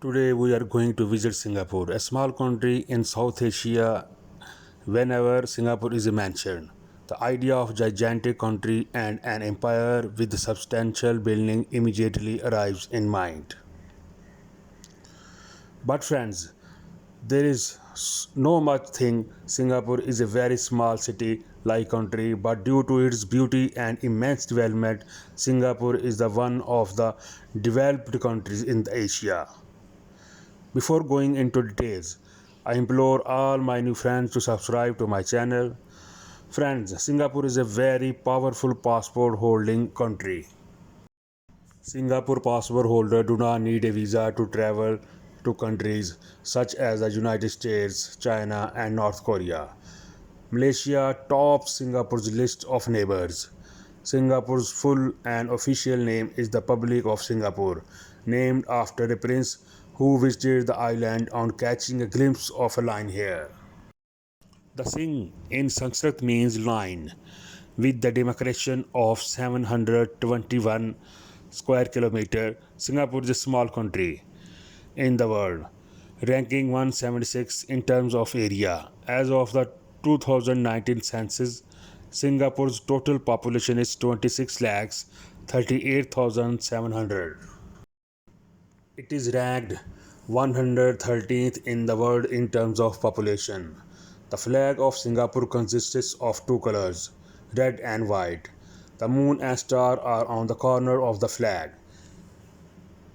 Today we are going to visit Singapore, a small country in South Asia. Whenever Singapore is mentioned, the idea of gigantic country and an empire with substantial building immediately arrives in mind. But friends, there is no much thing. Singapore is a very small city like country, but due to its beauty and immense development, Singapore is the one of the developed countries in Asia. Before going into details, I implore all my new friends to subscribe to my channel. Friends, Singapore is a very powerful passport holding country. Singapore passport holders do not need a visa to travel to countries such as the United States, China, and North Korea. Malaysia tops Singapore's list of neighbors. Singapore's full and official name is the Republic of Singapore, named after a prince who visited the island on catching a glimpse of a lion hair. The Sing in Sanskrit means line, with the demarcation of 721 square kilometer. Singapore is a small country in the world, ranking 176 in terms of area. As of the 2019 census, Singapore's total population is 26 lakhs 38,700. It is ranked 113th in the world in terms of population. The flag of Singapore consists of two colors, red and white. The moon and star are on the corner of the flag.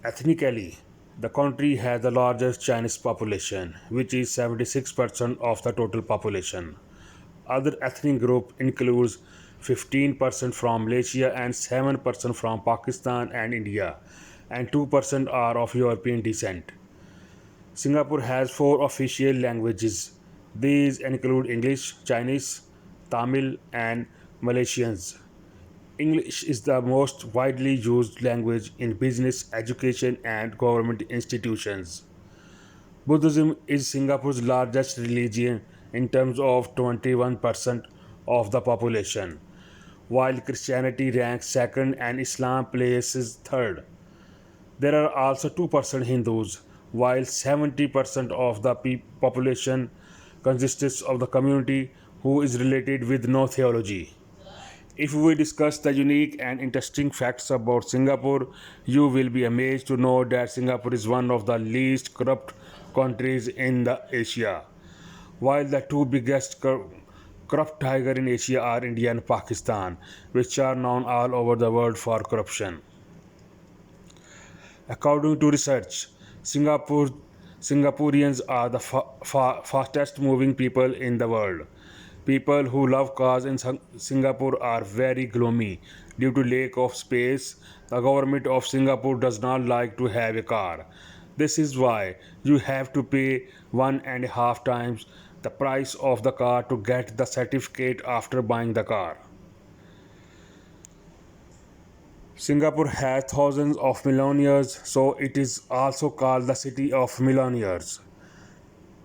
Ethnically, the country has the largest Chinese population, which is 76% of the total population. Other ethnic group includes 15% from Malaysia and 7% from Pakistan and India, and 2% are of European descent. Singapore has four official languages. These include English, Chinese, Tamil, and Malaysians. English is the most widely used language in business, education, and government institutions. Buddhism is Singapore's largest religion in terms of 21% of the population, while Christianity ranks second and Islam places third. There are also 2% Hindus, while 70% of the population consists of the community who is related with no theology. If we discuss the unique and interesting facts about Singapore, you will be amazed to know that Singapore is one of the least corrupt countries in the Asia. While the two biggest corrupt tigers in Asia are India and Pakistan, which are known all over the world for corruption. According to research, Singaporeans are the fastest moving people in the world. People who love cars in Singapore are very gloomy due to lack of space. The government of Singapore does not like to have a car. This is why you have to pay 1.5 times the price of the car to get the certificate after buying the car. Singapore has thousands of millionaires, so it is also called the city of millionaires.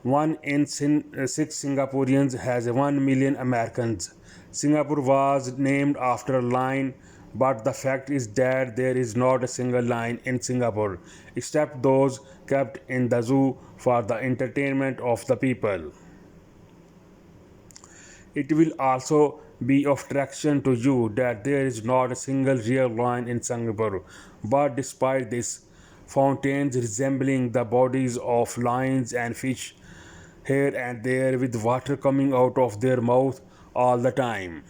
One in six Singaporeans has 1 million Americans. Singapore was named after a lion, but the fact is that there is not a single lion in Singapore, except those kept in the zoo for the entertainment of the people. It will also be of attraction to you that there is not a single real lion in Singapore, but despite this, fountains resembling the bodies of lions and fish here and there with water coming out of their mouth all the time.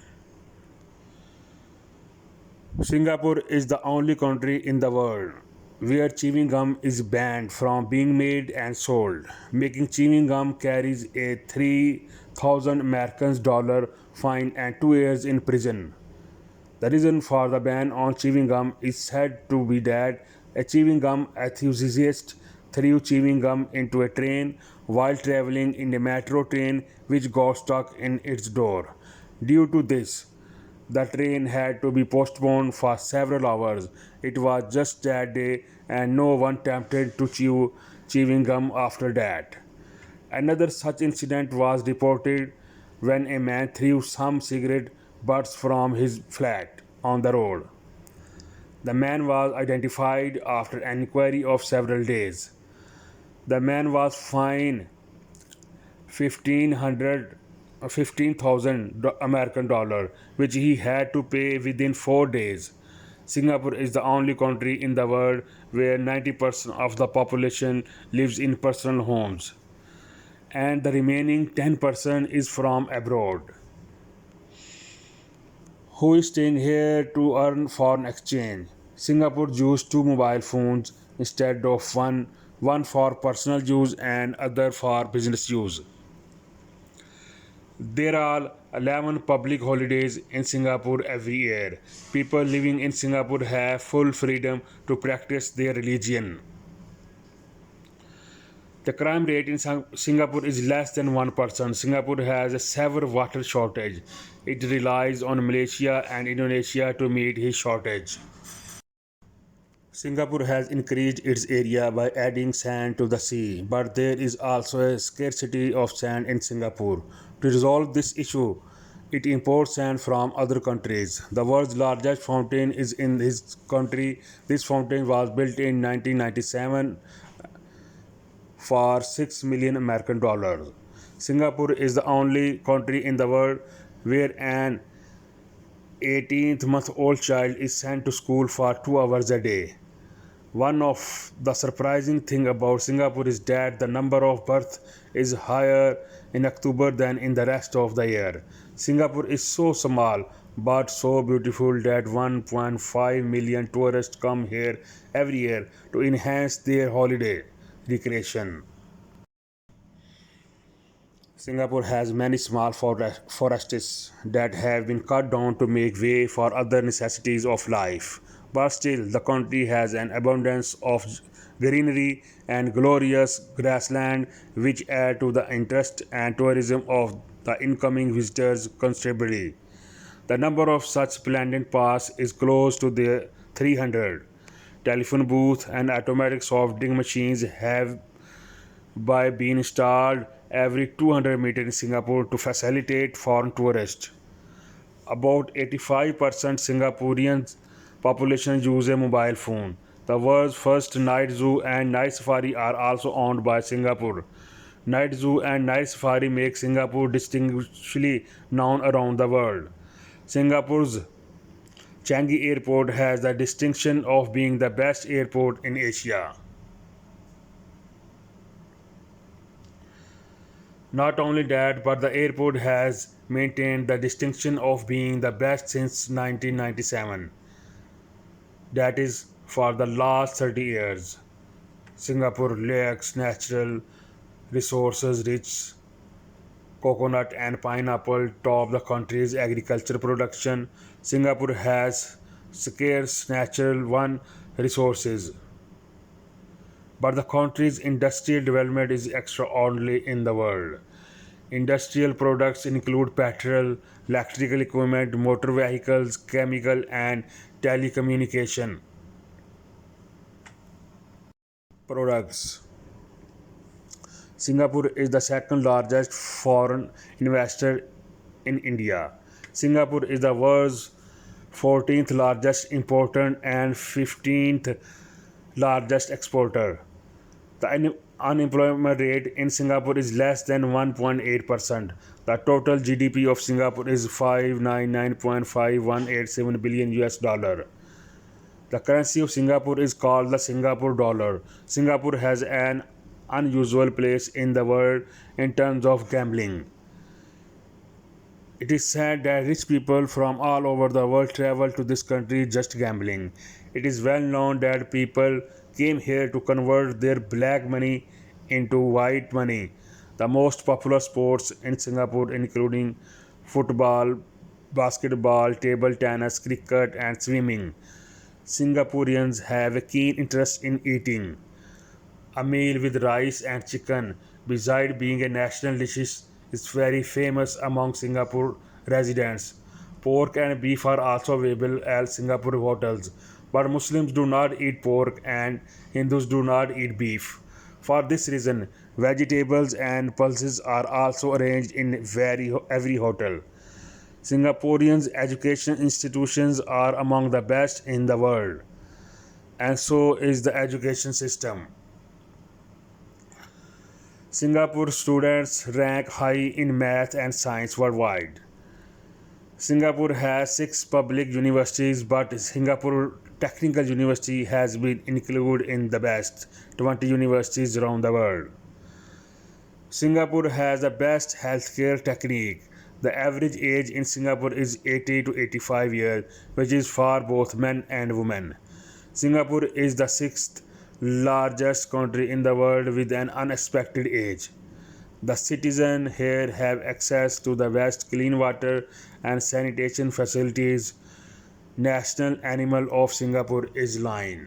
Singapore is the only country in the world where chewing gum is banned from being made and sold. Making chewing gum carries a 3,000 American dollar fine and 2 years in prison. The reason for the ban on chewing gum is said to be that a chewing gum enthusiast threw chewing gum into a train while traveling in a metro train which got stuck in its door. Due to this, the train had to be postponed for several hours. It was just that day, and no one attempted to chew chewing gum after that. Another such incident was reported when a man threw some cigarette butts from his flat on the road. The man was identified after an inquiry of several days. The man was fined 1500 15,000 American dollar, which he had to pay within 4 days. Singapore is the only country in the world where 90% of the population lives in personal homes, and the remaining 10% is from abroad, who is staying here to earn foreign exchange. Singapore used two mobile phones instead of one for personal use and other for business use. There are 11 public holidays in Singapore every year. People living in Singapore have full freedom to practice their religion. The crime rate in Singapore is less than 1%. Singapore has a severe water shortage. It relies on Malaysia and Indonesia to meet his shortage. Singapore has increased its area by adding sand to the sea, but there is also a scarcity of sand in Singapore. To resolve this issue, it imports sand from other countries. The world's largest fountain is in this country. This fountain was built in 1997 for 6 million American dollars. Singapore is the only country in the world where an 18-month-old child is sent to school for 2 hours a day. One of the surprising thing about Singapore is that the number of births is higher in October than in the rest of the year. Singapore is so small but so beautiful that 1.5 million tourists come here every year to enhance their holiday recreation. Singapore has many small forests that have been cut down to make way for other necessities of life. But still, the country has an abundance of greenery and glorious grassland which add to the interest and tourism of the incoming visitors considerably. The number of such splendid parks is close to the 300. Telephone booths and automatic soft drink machines have by being installed every 200 meters in Singapore to facilitate foreign tourists. About 85% Singaporeans population use a mobile phone. The world's first night zoo and night safari are also owned by Singapore. Night zoo and night safari make Singapore distinctly known around the world. Singapore's Changi Airport has the distinction of being the best airport in Asia. Not only that, but the airport has maintained the distinction of being the best since 1997. That is, for the last 30 years. Singapore lacks natural resources rich coconut and pineapple top the country's agriculture production. Singapore has scarce natural one resources, but the country's industrial development is extraordinary in the world. Industrial products include petrol, electrical equipment, motor vehicles, chemical, and telecommunication products. Singapore is the second largest foreign investor in India. Singapore is the world's 14th largest importer and 15th largest exporter. The unemployment rate in Singapore is less than 1.8%. The total GDP of Singapore is 599.5187 billion US dollar. The currency of Singapore is called the Singapore dollar. Singapore has an unusual place in the world in terms of gambling. It is said that rich people from all over the world travel to this country just gambling. It is well known that people came here to convert their black money into white money. The most popular sports in Singapore including football, basketball, table tennis, cricket and swimming. Singaporeans have a keen interest in eating. A meal with rice and chicken, besides being a national dish, is very famous among Singapore residents. Pork and beef are also available at Singapore hotels, but Muslims do not eat pork and Hindus do not eat beef. For this reason, vegetables and pulses are also arranged in every hotel. Singaporeans' education institutions are among the best in the world, and so is the education system. Singapore students rank high in math and science worldwide. Singapore has 6 public universities, but Singapore Technical University has been included in the best 20 universities around the world. Singapore has the best healthcare technique. The average age in Singapore is 80 to 85 years, which is for both men and women. Singapore is the sixth largest country in the world with an unexpected age. The citizens here have access to the best clean water and sanitation facilities. National animal of Singapore is lion.